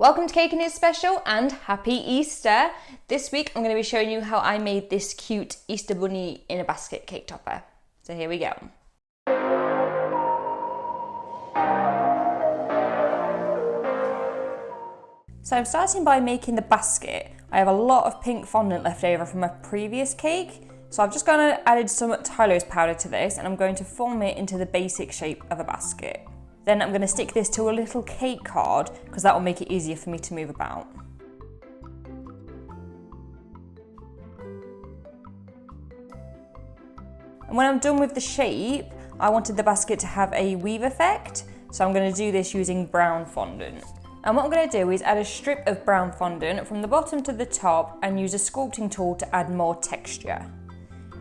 Welcome to Cake and News Special and Happy Easter! This week I'm going to be showing you how I made this cute Easter bunny in a basket cake topper. So here we go. So I'm starting by making the basket. I have a lot of pink fondant left over from a previous cake. So I've just gone and added some Tylose powder to this and I'm going to form it into the basic shape of a basket. Then I'm going to stick this to a little cake card because that will make it easier for me to move about. And when I'm done with the shape, I wanted the basket to have a weave effect, so I'm going to do this using brown fondant. And what I'm going to do is add a strip of brown fondant from the bottom to the top and use a sculpting tool to add more texture.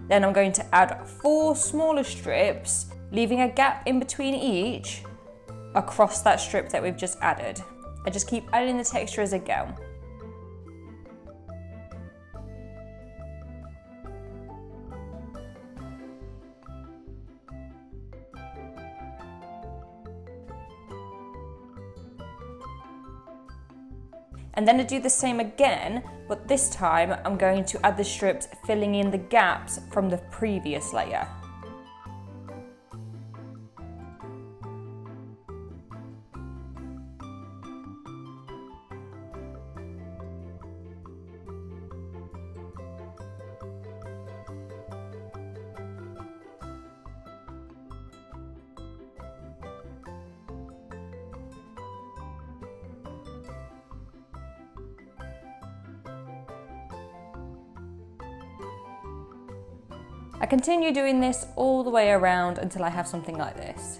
Then I'm going to add 4 smaller strips, leaving a gap in between each, across that strip that we've just added. I just keep adding the texture as I go. And then I do the same again, but this time I'm going to add the strips filling in the gaps from the previous layer. I continue doing this all the way around until I have something like this.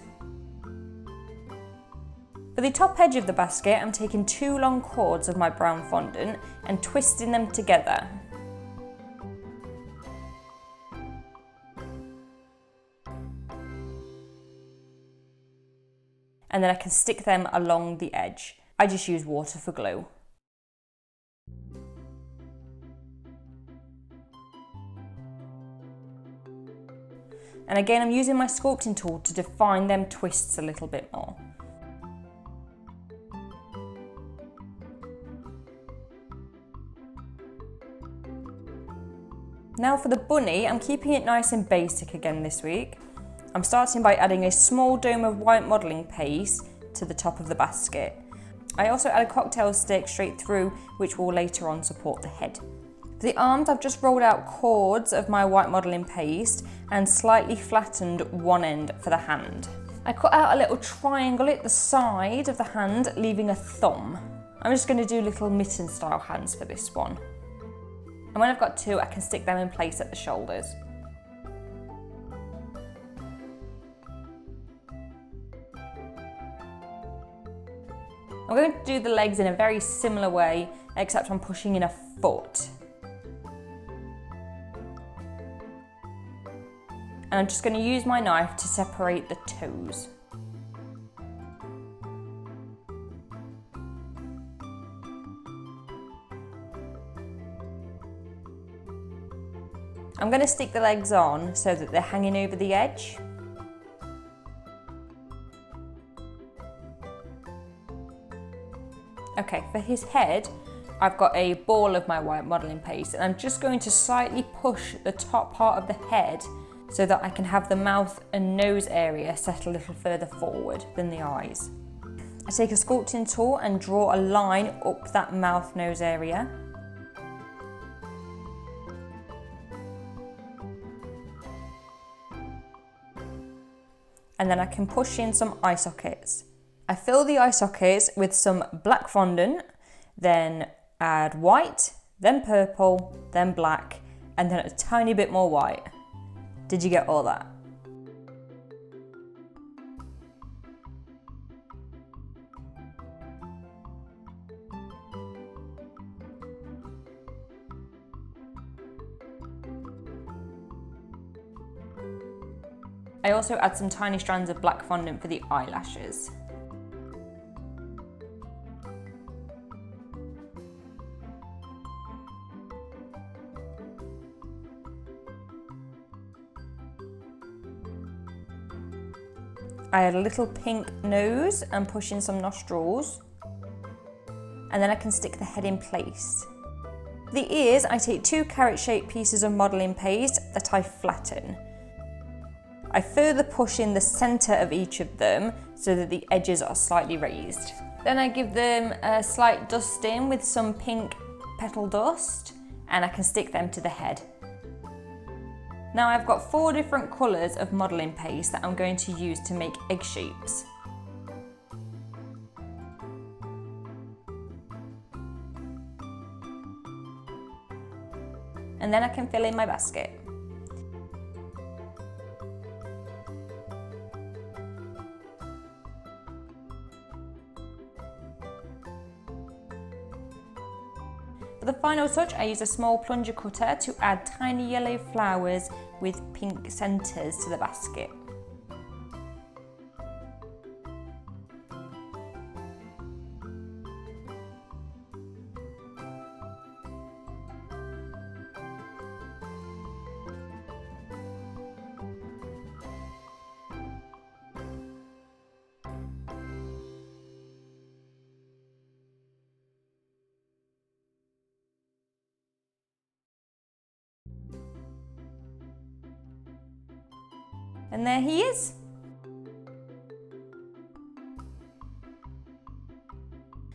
For the top edge of the basket, I'm taking 2 long cords of my brown fondant and twisting them together. And then I can stick them along the edge. I just use water for glue. And again, I'm using my sculpting tool to define them twists a little bit more. Now for the bunny, I'm keeping it nice and basic again this week. I'm starting by adding a small dome of white modelling paste to the top of the basket. I also add a cocktail stick straight through, which will later on support the head. For the arms, I've just rolled out cords of my white modelling paste and slightly flattened one end for the hand. I cut out a little triangle at the side of the hand, leaving a thumb. I'm just going to do little mitten style hands for this one. And when I've got 2, I can stick them in place at the shoulders. I'm going to do the legs in a very similar way, except I'm pushing in a foot. And I'm just going to use my knife to separate the toes. I'm going to stick the legs on so that they're hanging over the edge. Okay, for his head, I've got a ball of my white modelling paste and I'm just going to slightly push the top part of the head so that I can have the mouth and nose area set a little further forward than the eyes. I take a sculpting tool and draw a line up that mouth nose area. And then I can push in some eye sockets. I fill the eye sockets with some black fondant, then add white, then purple, then black, and then a tiny bit more white. Did you get all that? I also add some tiny strands of black fondant for the eyelashes. I add a little pink nose and push in some nostrils. and then I can stick the head in place. For the ears, I take 2 carrot-shaped pieces of modelling paste that I flatten. I further push in the centre of each of them so that the edges are slightly raised. Then I give them a slight dusting with some pink petal dust, and I can stick them to the head. Now I've got 4 different colours of modelling paste that I'm going to use to make egg shapes. And then I can fill in my basket. For the final touch, I use a small plunger cutter to add tiny yellow flowers with pink centres to the basket. And there he is.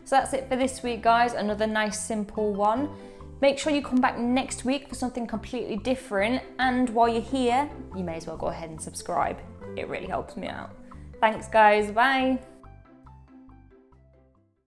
So that's it for this week, guys. Another nice simple one. Make sure you come back next week for something completely different. And while you're here, you may as well go ahead and subscribe. It really helps me out. Thanks, guys. Bye.